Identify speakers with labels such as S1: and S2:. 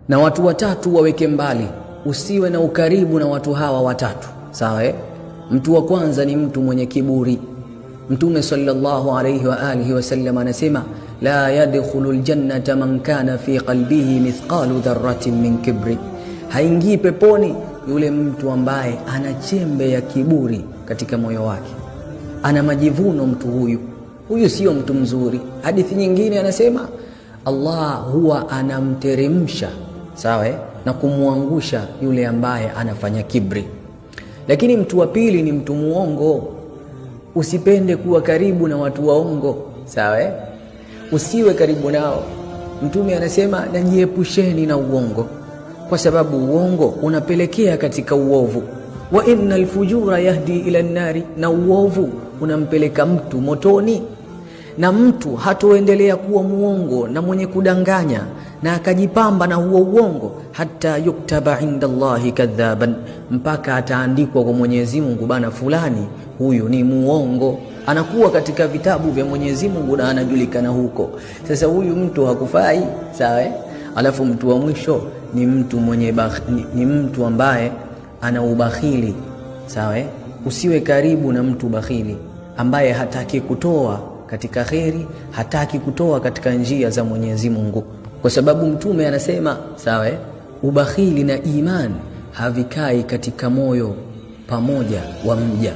S1: na watu watatu waweke mbali, usiwe na ukaribu na watu hawa watatu, sawa? Mtu wa kwanza ni mtu mwenye kiburi. Mtume sallallahu alayhi wa alihi wasallam anasema, la yadkhulul jannata man kana fi qalbihi mithqalu dharratin min kibri, haingii peponi yule mtu ambaye ana chembe ya kiburi katika moyo wake, ana majivuno. Mtu huyu sio mtu mzuri. Hadithi nyingine anasema Allah huwa anamteremsha, sawa, na kumwangusha yule ambaye anafanya kibri. Lakini mtu wa pili ni mtu muongo. Usipende kuwa karibu na watu waongo, sawa? Usiwe karibu nao. Mtume anasema najiepusheni na uongo, kwa sababu uongo unapelekea katika uovu. Wa innal fujura yahdi ila nari, na uovu unampeleka mtu motoni. Na mtu hatoendelea kuwa muongo na mwenye kudanganya na akajipamba na huo uongo, hata yuktaba inda Allahi kadhaban, mpaka ataandikwa kwa Mwenyezi Mungu, bana fulani huyu ni muongo, anakuwa katika vitabu vya Mwenyezi Mungu na anajulikana huko. Sasa huyu mtu hakufai, sawa? Alafu mtu wa mwisho ni mtu ni mtu ambaye ana ubakhili, sawa? Usiwe karibu na mtu bakhili ambaye hataki kutoa katika kheri, hataki kutoa katika njia za Mwenyezi Mungu, kwa sababu Mtume anasema, sawa, ubakhili na iman havikai katika moyo pamoja wa mja.